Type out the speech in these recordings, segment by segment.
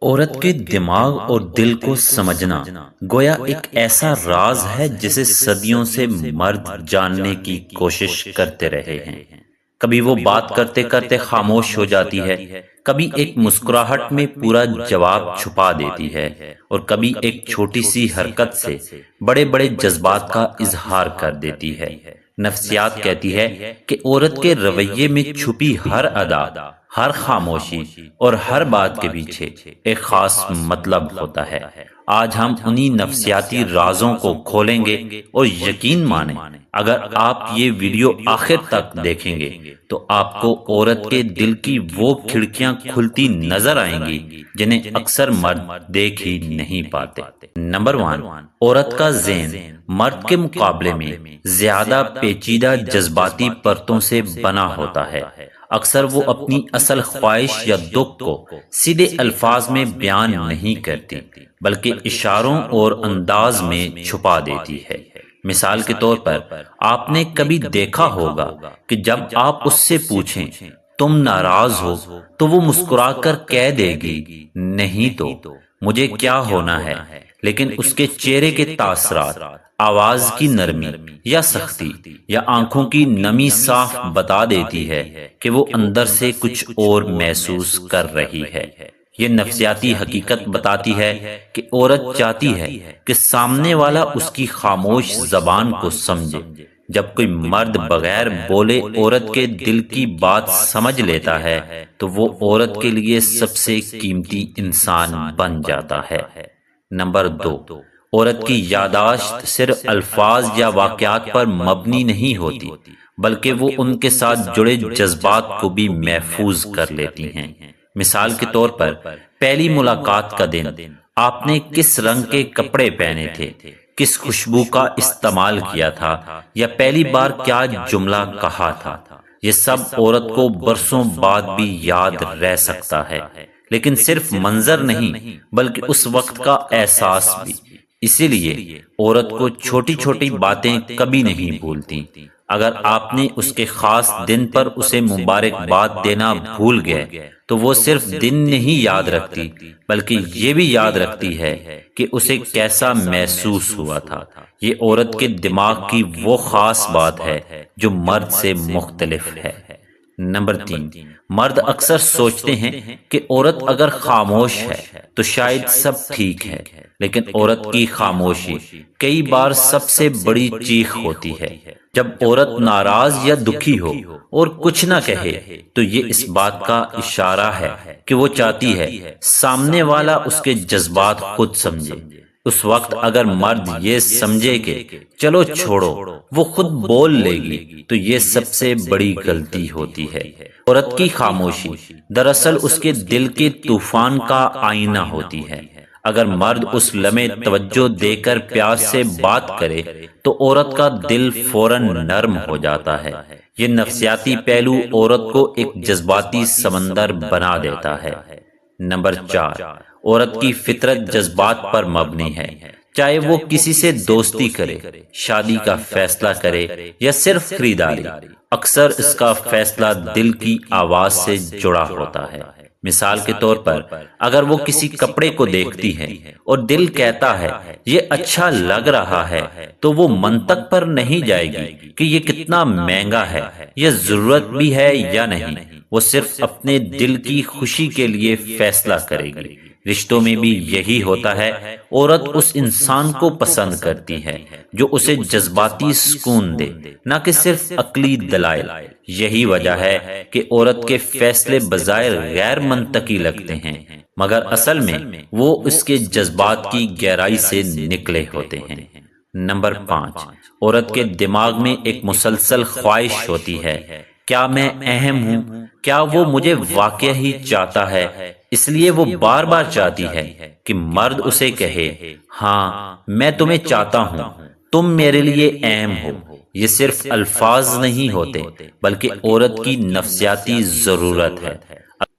عورت کے دماغ اور دل کو سمجھنا گویا ایک ایسا راز ہے جسے صدیوں سے مرد جاننے کی کوشش کرتے رہے ہیں۔ کبھی وہ بات کرتے کرتے خاموش ہو جاتی ہے، کبھی ایک مسکراہٹ میں پورا جواب چھپا دیتی ہے، اور کبھی ایک چھوٹی سی حرکت سے بڑے بڑے جذبات کا اظہار کر دیتی ہے۔ نفسیات کہتی ہے کہ عورت کے رویے میں چھپی ہر ادا، ہر خاموشی اور ہر بات کے پیچھے ایک خاص مطلب ہوتا ہے۔ آج ہم انہی نفسیاتی رازوں کو کھولیں گے، اور یقین مانیں اگر آپ یہ ویڈیو آخر تک دیکھیں گے تو آپ کو عورت کے دل کی وہ کھڑکیاں کھلتی نظر آئیں گی جنہیں اکثر مرد دیکھ ہی نہیں پاتے۔ نمبر 1، عورت کا ذہن مرد کے مقابلے میں زیادہ پیچیدہ جذباتی پرتوں سے بنا ہوتا ہے۔ اکثر وہ اپنی اصل خواہش یا دکھ کو سیدھے الفاظ میں بیان نہیں کرتی، بلکہ اشاروں اور انداز میں چھپا دیتی ہے۔ مثال کے طور پر، آپ نے کبھی دیکھا ہوگا کہ جب آپ اس سے پوچھیں تم ناراض ہو تو وہ مسکرا کر کہہ دے گی نہیں تو مجھے کیا ہونا ہے، لیکن اس کے چہرے کے تاثرات، آواز کی نرمی یا سختی یا آنکھوں کی نمی صاف بتا دیتی ہے کہ وہ اندر سے کچھ اور محسوس کر رہی ہے۔ یہ نفسیاتی حقیقت بتاتی ہے کہ عورت چاہتی ہے کہ سامنے والا اس کی خاموش زبان کو سمجھے۔ جب کوئی مرد بغیر بولے عورت کے دل کی بات سمجھ لیتا ہے تو وہ عورت کے لیے سب سے قیمتی انسان بن جاتا ہے۔ نمبر 2، عورت کی یادداشت صرف الفاظ یا واقعات پر مبنی نہیں ہوتی، بلکہ وہ ان کے ساتھ جڑے جذبات کو بھی محفوظ کر لیتی ہیں۔ مثال کے طور پر، پہلی ملاقات کا دن، آپ نے کس رنگ کے کپڑے پہنے تھے، کس خوشبو کا استعمال کیا تھا، یا پہلی بار کیا جملہ کہا تھا، یہ سب عورت کو برسوں بعد بھی یاد رہ سکتا ہے، لیکن صرف منظر نہیں بلکہ اس وقت کا احساس بھی۔ اسی لیے عورت کو چھوٹی چھوٹی باتیں کبھی نہیں بھولتی۔ اگر آپ نے اس کے خاص دن پر اسے مبارکباد دینا بھول گئے تو وہ صرف دن نہیں یاد رکھتی، بلکہ یہ بھی یاد رکھتی ہے کہ اسے کیسا محسوس ہوا تھا۔ یہ عورت کے دماغ کی وہ خاص بات ہے جو مرد سے مختلف ہے۔ نمبر 3، مرد اکثر سوچتے ہیں کہ عورت اگر خاموش ہے تو شاید سب ٹھیک ہے، لیکن عورت کی خاموشی کئی بار سب سے بڑی چیخ ہوتی ہے۔ جب عورت ناراض یا دکھی ہو اور کچھ نہ کہے تو یہ اس بات کا اشارہ ہے کہ وہ چاہتی ہے سامنے والا اس کے جذبات خود سمجھے۔ اس وقت اگر مرد یہ سمجھے کہ چلو چھوڑو وہ خود بول لے گی تو یہ سب سے بڑی غلطی ہوتی ہے۔ عورت کی خاموشی دراصل اس کے دل کے طوفان کا آئینہ ہوتی ہے۔ اگر مرد اس لمحے توجہ دے کر پیار سے بات کرے تو عورت کا دل فوراً نرم ہو جاتا ہے۔ یہ نفسیاتی پہلو عورت کو ایک جذباتی سمندر بنا دیتا ہے۔ نمبر 4، عورت کی فطرت جذبات پر مبنی ہے۔ چاہے وہ کسی سے دوستی کرے، شادی کا فیصلہ کرے یا صرف خریداری، اکثر اس کا فیصلہ دل کی آواز سے جڑا ہوتا ہے۔ مثال کے طور پر، اگر وہ کسی کپڑے کو دیکھتی ہے اور دل کہتا ہے یہ اچھا لگ رہا ہے تو وہ منطق پر نہیں جائے گی کہ یہ کتنا مہنگا ہے، یہ ضرورت بھی ہے یا نہیں۔ وہ صرف اپنے دل کی خوشی کے لیے فیصلہ کرے گی۔ رشتوں میں بھی یہی ہوتا ہے۔ عورت اس انسان کو پسند کرتی ہے جو اسے جذباتی سکون دے، نہ کہ صرف عقلی دلائل۔ یہی وجہ ہے کہ عورت کے فیصلے بظاہر غیر منطقی لگتے ہیں، مگر اصل میں وہ اس کے جذبات کی گہرائی سے نکلے ہوتے ہیں۔ نمبر 5، عورت کے دماغ میں ایک مسلسل خواہش ہوتی ہے، کیا میں اہم ہوں؟ کیا وہ مجھے واقعی ہی چاہتا ہے؟ اس لیے وہ بار بار چاہتی ہے کہ مرد اسے کہے ہاں میں تمہیں چاہتا ہوں، تم میرے لیے اہم ہو۔ یہ صرف الفاظ نہیں ہوتے بلکہ عورت کی نفسیاتی ضرورت ہے۔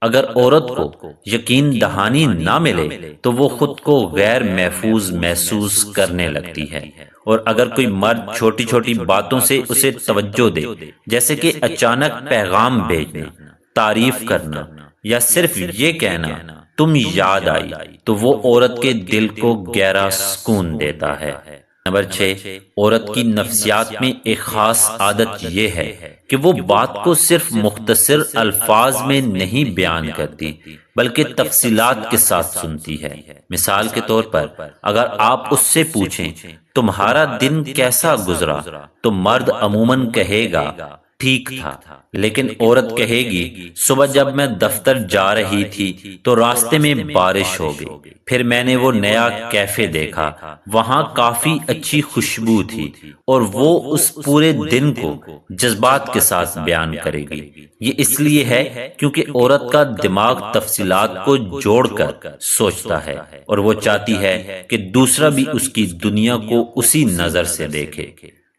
اگر عورت کو یقین دہانی نہ ملے تو وہ خود کو غیر محفوظ محسوس کرنے لگتی ہے، اور اگر کوئی مرد چھوٹی چھوٹی باتوں سے اسے توجہ دے، جیسے کہ اچانک پیغام بھیجنا، تعریف کرنا یا صرف یہ کہنا تم یاد آئی تو وہ عورت کے دل کو گہرا سکون دیتا ہے۔ نمبر 6، عورت کی نفسیات میں ایک خاص عادت یہ ہے کہ وہ بات کو صرف مختصر الفاظ میں نہیں بیان کرتی بلکہ تفصیلات کے ساتھ سنتی ہے۔ مثال کے طور پر اگر آپ اس سے پوچھیں تمہارا دن کیسا گزرا تو مرد عموماً کہے گا ٹھیک تھا، لیکن عورت کہے گی صبح جب میں دفتر جا رہی تھی تو راستے میں بارش ہو گئی، پھر میں نے وہ نیا کیفے دیکھا، وہاں کافی اچھی خوشبو تھی، اور وہ اس پورے دن کو جذبات کے ساتھ بیان کرے گی۔ یہ اس لیے ہے کیونکہ عورت کا دماغ تفصیلات کو جوڑ کر سوچتا ہے اور وہ چاہتی ہے کہ دوسرا بھی اس کی دنیا کو اسی نظر سے دیکھے۔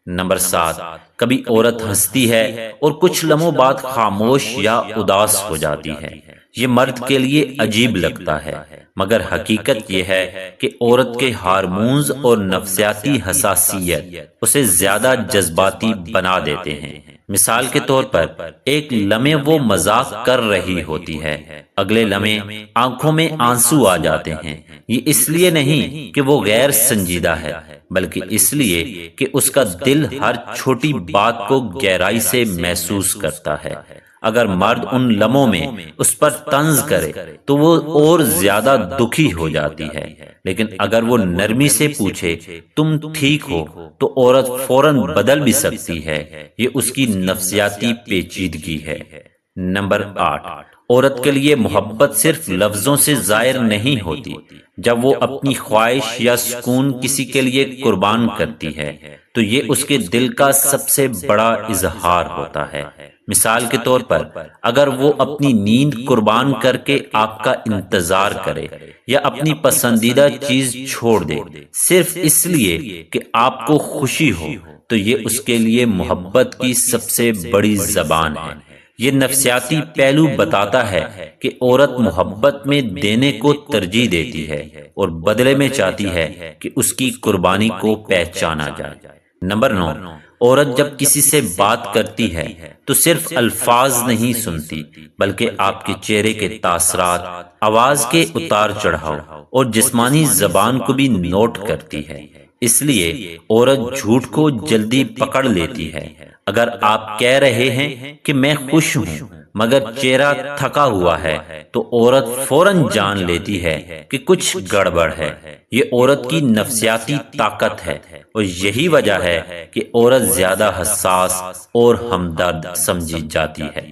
نمبر 7، کبھی عورت ہنستی ہے اور کچھ لمحوں بعد خاموش یا اداس ہو جاتی ہے۔ یہ مرد کے لیے عجیب لگتا ہے، مگر حقیقت یہ ہے کہ عورت کے ہارمونز اور نفسیاتی حساسیت اسے زیادہ جذباتی بنا دیتے ہیں۔ مثال کے طور پر ایک لمحے وہ مذاق کر رہی ہوتی ہے، اگلے لمحے آنکھوں میں آنسو آ جاتے ہیں۔ یہ اس لیے نہیں کہ وہ غیر سنجیدہ ہے، بلکہ اس لیے کہ اس کا دل ہر چھوٹی بات کو گہرائی سے محسوس کرتا ہے۔ اگر مرد ان لمحوں میں اس پر طنز کرے تو وہ اور زیادہ دکھی ہو جاتی ہے، لیکن اگر وہ نرمی سے پوچھے تم ٹھیک ہو تو عورت فوراً بدل بھی سکتی ہے۔ یہ اس کی نفسیاتی پیچیدگی ہے۔ نمبر 8، عورت کے لیے محبت صرف لفظوں سے ظاہر نہیں ہوتی۔ جب وہ اپنی خواہش یا سکون کسی کے لیے قربان کرتی ہے تو یہ اس کے دل کا سب سے بڑا اظہار ہوتا ہے۔ مثال کے طور پر اگر وہ اپنی نیند قربان کر کے آپ کا انتظار کرے یا اپنی پسندیدہ چیز چھوڑ دے صرف اس لیے کہ آپ کو خوشی ہو تو یہ اس کے لیے محبت کی سب سے بڑی زبان ہے۔ یہ نفسیاتی پہلو بتاتا ہے کہ عورت محبت میں دینے کو ترجیح دیتی ہے اور بدلے میں چاہتی ہے کہ اس کی قربانی کو پہچانا جائے۔ نمبر 9، عورت جب کسی سے بات کرتی ہے تو صرف الفاظ نہیں سنتی بلکہ آپ کے چہرے کے تاثرات، آواز کے اتار چڑھاؤ اور جسمانی زبان کو بھی نوٹ کرتی ہے۔ اس لیے عورت جھوٹ کو جلدی پکڑ لیتی ہے۔ اگر آپ کہہ رہے ہیں کہ میں خوش ہوں مگر چہرہ تھکا ہوا ہے تو عورت فوراً جان لیتی ہے کہ کچھ گڑبڑ ہے۔ یہ عورت کی نفسیاتی طاقت ہے اور یہی وجہ ہے کہ عورت زیادہ حساس اور ہمدرد سمجھی جاتی ہے۔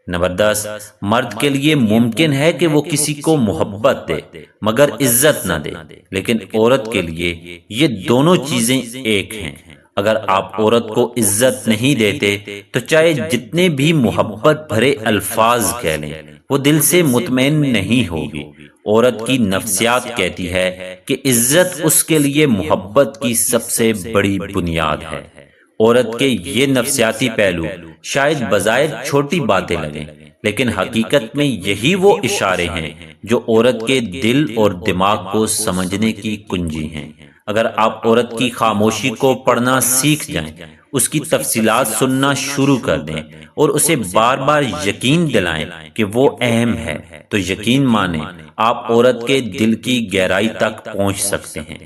نمبر 10، مرد کے لیے ممکن ہے کہ وہ کسی کو محبت دے مگر عزت نہ دے، لیکن عورت کے لیے یہ دونوں چیزیں ایک ہیں۔ اگر آپ عورت کو عزت نہیں دیتے تو چاہے جتنے بھی محبت بھرے الفاظ کہہ لیں وہ دل سے مطمئن نہیں ہوگی۔ عورت کی نفسیات کہتی ہے کہ عزت اس کے لیے محبت کی سب سے بڑی بنیاد ہے۔ عورت کے یہ نفسیاتی پہلو شاید بظاہر چھوٹی باتیں لگیں، لیکن حقیقت میں یہی وہ اشارے ہیں جو عورت کے دل اور دماغ کو سمجھنے کی کنجی ہیں۔ اگر آپ عورت کی خاموشی کو پڑھنا سیکھ جائیں، اس کی تفصیلات سننا شروع کر دیں اور اسے بار بار یقین دلائیں کہ وہ اہم ہے، تو یقین مانیں آپ عورت کے دل کی گہرائی تک پہنچ سکتے ہیں۔